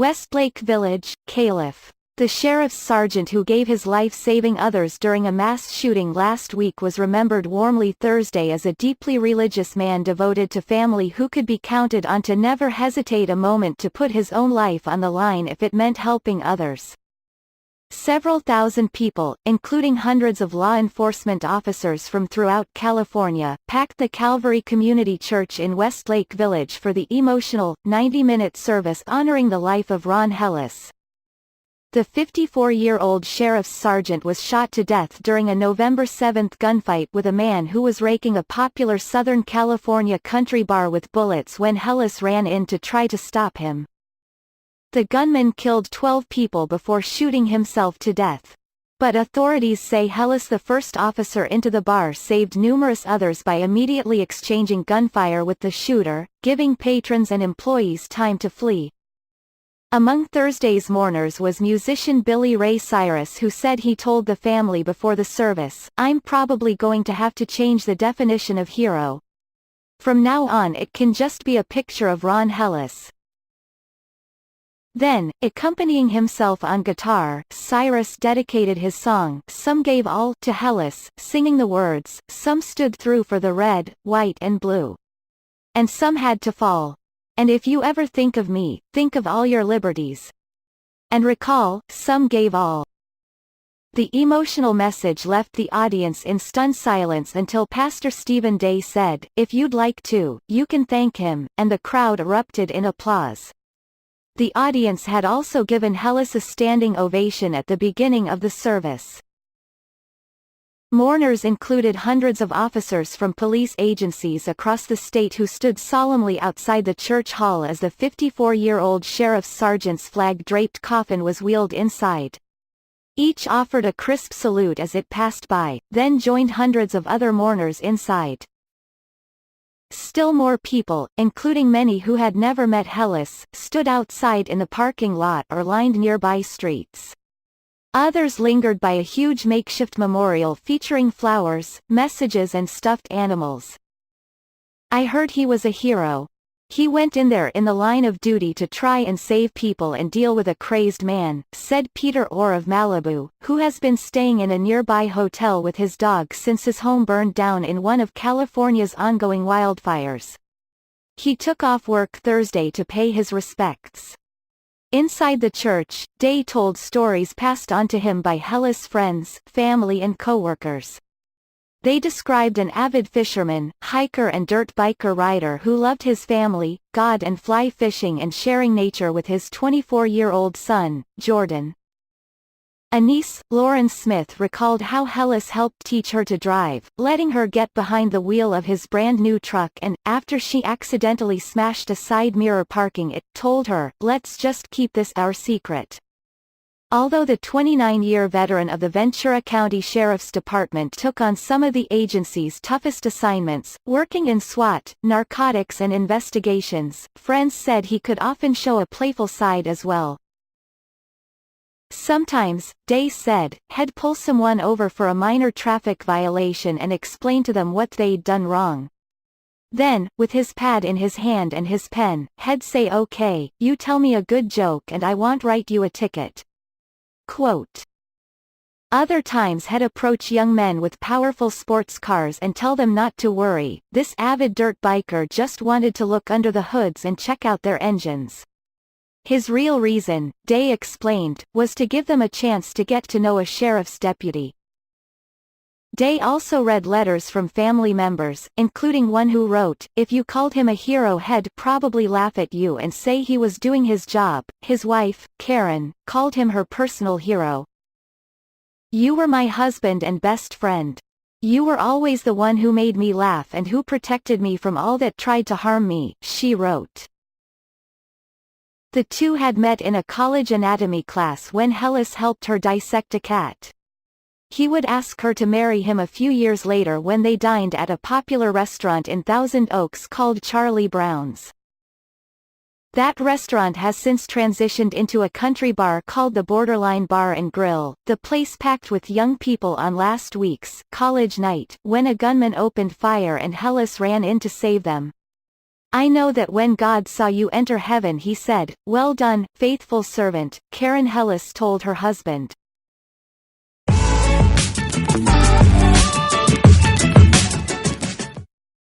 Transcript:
Westlake Village, Calif. The sheriff's sergeant who gave his life saving others during a mass shooting last week was remembered warmly Thursday as a deeply religious man devoted to family who could be counted on to never hesitate a moment to put his own life on the line if it meant helping others. Several thousand people, including hundreds of law enforcement officers from throughout California, packed the Calvary Community Church in Westlake Village for the emotional, 90-minute service honoring the life of Ron Helus. The 54-year-old sheriff's sergeant was shot to death during a November 7 gunfight with a man who was raking a popular Southern California country bar with bullets when Helus ran in to try to stop him. The gunman killed 12 people before shooting himself to death. But authorities say Helus, the first officer into the bar, saved numerous others by immediately exchanging gunfire with the shooter, giving patrons and employees time to flee. Among Thursday's mourners was musician Billy Ray Cyrus, who said he told the family before the service, "I'm probably going to have to change the definition of hero. From now on it can just be a picture of Ron Helus." Then, accompanying himself on guitar, Cyrus dedicated his song, "Some Gave All," to Helus, singing the words, "Some stood through for the red, white and blue. And some had to fall. And if you ever think of me, think of all your liberties. And recall, some gave all." The emotional message left the audience in stunned silence until Pastor Stephen Day said, "If you'd like to, you can thank him," and the crowd erupted in applause. The audience had also given Helus a standing ovation at the beginning of the service. Mourners included hundreds of officers from police agencies across the state who stood solemnly outside the church hall as the 54-year-old sheriff's sergeant's flag-draped coffin was wheeled inside. Each offered a crisp salute as it passed by, then joined hundreds of other mourners inside. Still more people, including many who had never met Helus, stood outside in the parking lot or lined nearby streets. Others lingered by a huge makeshift memorial featuring flowers, messages and stuffed animals. "I heard he was a hero. He went in there in the line of duty to try and save people and deal with a crazed man," said Peter Orr of Malibu, who has been staying in a nearby hotel with his dog since his home burned down in one of California's ongoing wildfires. He took off work Thursday to pay his respects. Inside the church, Day told stories passed on to him by Helus' friends, family and co-workers. They described an avid fisherman, hiker and dirt biker rider who loved his family, God and fly fishing and sharing nature with his 24-year-old son, Jordan. A niece, Lauren Smith, recalled how Helus helped teach her to drive, letting her get behind the wheel of his brand-new truck and, after she accidentally smashed a side mirror parking it, told her, "Let's just keep this our secret." Although the 29-year veteran of the Ventura County Sheriff's Department took on some of the agency's toughest assignments, working in SWAT, narcotics and investigations, friends said he could often show a playful side as well. Sometimes, Day said, he'd pull someone over for a minor traffic violation and explain to them what they'd done wrong. Then, with his pad in his hand and his pen, he'd say, "Okay, you tell me a good joke and I won't write you a ticket." Quote. Other times he'd approach young men with powerful sports cars and tell them not to worry, this avid dirt biker just wanted to look under the hoods and check out their engines. His real reason, Day explained, was to give them a chance to get to know a sheriff's deputy. Day also read letters from family members, including one who wrote, "If you called him a hero he'd probably laugh at you and say he was doing his job." His wife, Karen, called him her personal hero. "You were my husband and best friend. You were always the one who made me laugh and who protected me from all that tried to harm me," she wrote. The two had met in a college anatomy class when Helus helped her dissect a cat. He would ask her to marry him a few years later when they dined at a popular restaurant in Thousand Oaks called Charlie Brown's. That restaurant has since transitioned into a country bar called the Borderline Bar and Grill, the place packed with young people on last week's college night when a gunman opened fire and Helus ran in to save them. "I know that when God saw you enter heaven he said, 'Well done, faithful servant,'" Karen Helus told her husband.